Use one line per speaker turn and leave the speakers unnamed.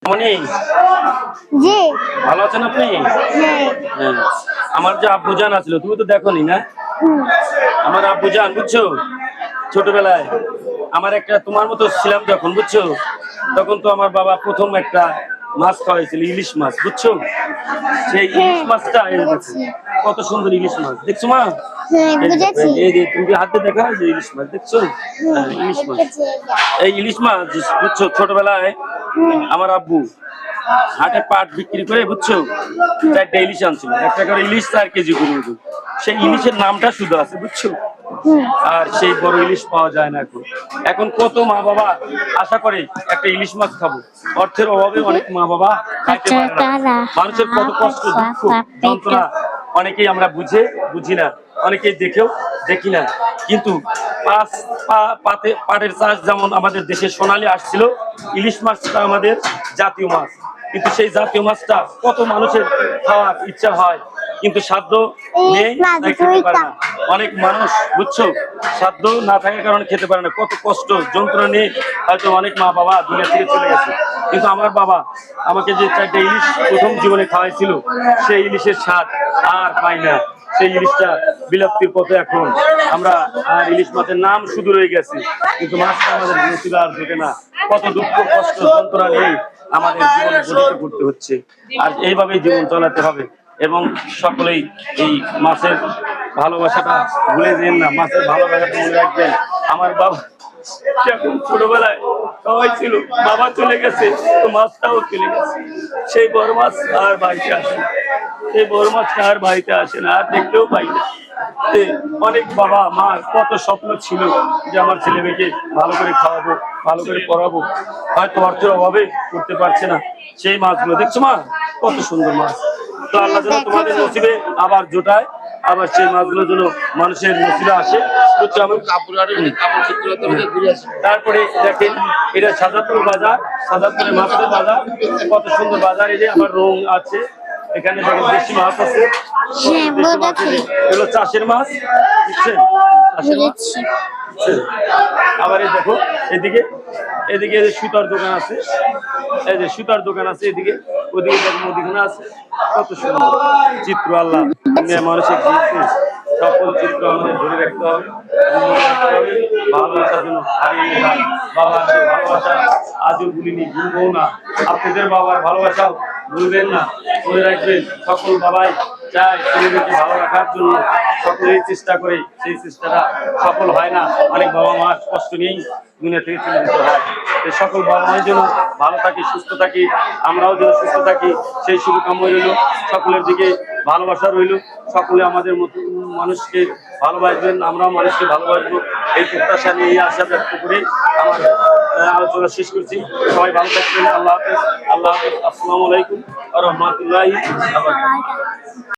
মনি
জি
ভালো আছেন আপনি?
হ্যাঁ
হ্যাঁ। আমার যে আব্বুজান আছিল তুমি তো দেখোনি না? আমার আব্বুজান বুঝছো, ছোটবেলায় আমার একটা তোমার মতো ছিলাম যখন বুঝছো, তখন তো আমার বাবা প্রথম একটা মাছ খাওয়াইছিল, ইলিশ মাছ বুঝছো। সেই ইলিশ মাছটা এই দেখো, কত সুন্দর ইলিশ মাছ দেখছো মা?
হ্যাঁ বুঝেছি।
এই যে তুমি হাতে দেখা যে ইলিশ মাছ দেখছো, হ্যাঁ, ইলিশ মাছ। এই ইলিশ মাছ বুঝছো, ছোটবেলায় আমার আব্বু হাটে পাট বিক্রি করে বুঝছো 4টা ইলিশ আনছিল, একটা করে ইলিশ 4 কেজি করে দিত। সেই ইলিশের নামটা শুধু আছে বুঝছো, আর সেই বড় ইলিশ পাওয়া যায় না এখন। এখন কত মা বাবা আশা করে একটা ইলিশ মাছ খাবো, অর্থের অভাবে অনেক মা বাবা খাইতে পারে না। মানুষের কত কষ্ট দুঃখ যন্ত্রণা অনেকেই আমরা বুঝি না, অনেকেই দেখি না। কিন্তু পাটের চাষ যেমন আমাদের দেশে সোনালী আসছিল, ইলিশ মাছটা আমাদের জাতীয় মাছ। কিন্তু সেই জাতীয় মাছটা কত মানুষের খাওয়ার ইচ্ছা হয়, কিন্তু সাধ্য নেই তাই খেতে পারে না। অনেক মানুষ বুঝছো সাধ্য না থাকার কারণে খেতে পারে না, কত কষ্ট যন্ত্রণা নিয়ে হয়তো অনেক মা বাবা দুনিয়া থেকে চলে গেছে। কিন্তু আমার বাবা আমাকে যে 4টা ইলিশ প্রথম জীবনে খাওয়াইছিল, সেই ইলিশের স্বাদ আর পাই না। সেই ইলিশটা বিলুপ্তির পথে এখন। আমরা আর ইলিশ মাছের নাম শুধু রয়ে গেছে, কিন্তু মাছটা আমাদের নসিবে আর ঢোকে না। কত দুঃখ কষ্ট যন্ত্রণা নিয়ে আমাদের জীবন গঠিত করতে হচ্ছে, আর এইভাবেই জীবন চালাতে হবে। এবং সকলেই এই মাছের ভালোবাসাটা ভুলে যেন না, মাছের ভালোবাসাটা মনে রাখবেন। আমার বাবা যখন ছোটবেলায় সবাই ছিল, বাবা চলে গেছে তো মাছটাও চলে গেছে। সেই বড় মাছ আর বাড়িতে আসে না, সেই বড় মাছটা আর বাড়িতে আসে না, আর দেখতেও পাই না। অনেক বাবা মা কত স্বপ্ন ছিল যে আমার ছেলে মেয়েকে ভালো করে খাওয়াবো, ভালো করে পড়াবো, হয়তো অর্থের অভাবে করতে পারছে না। সেই মাছগুলো দেখছো মা, কত সুন্দর মাছ। তো আল্লাহ যেন তোমাদের নসিবে আবার জোটায়, আবার সেই মাছগুলো যেন মানুষের নসিবে আসে। তারপরে দেখেন এটা সাজাদপুর বাজার, সাজাদপুরের মাছের বাজার, কত সুন্দর বাজার। এই যে আমার রং আছে এখানে, দেখেন দেশি মাছ আছে, দেশি মাছ এগুলো চাষের মাছ, বুঝছেন, চাষের মাছ। আবার এই দেখো এদিকে এদিকে সুতার দোকান আছে, এই যে সুতার দোকান আছে এদিকে, ওদিকে দেখো মুদিখানা আছে। কত সুন্দর চিত্র আল্লাহ মানুষের দিয়েছে, সকল চিত্র আমাদের ধরে রাখতে হবে, ভালোবাসার জন্য হারিয়ে না। বাবার ভালোবাসা আজও ভুলিনি, ভুলবো না। আপনাদের বাবার ভালোবাসাও ভুলবেন না, মনে রাখবেন। সকল বাবাই চায় ছেলেমেয়েকে ভালো রাখার জন্য, সকলেই চেষ্টা করে, সেই চেষ্টাটা সফল হয় না। অনেক বাবা মা কষ্ট নিয়েই দুনিয়া থেকে চলে যেতে হয়। সকল বাবা মায়ের জন্য ভালো থাকি, সুস্থ থাকি, আমরাও যেন সুস্থ থাকি, সেই শুভকামনা রইল। সকলের দিকে ভালোবাসা রইল, সকলে আমাদের মতো মানুষকে ভালোবাসবেন, আমরাও মানুষকে ভালোবাসবো, এই প্রত্যাশা নিয়ে আশা ব্যক্ত করে আমার আলোচনা শেষ করছি। সবাই ভালো থাকবেন। আল্লাহ হাফেজ। আল্লাহ হাফেজ। আসসালামু আলাইকুম ওয়া রাহমাতুল্লাহি ওয়া বারাকাতুহু।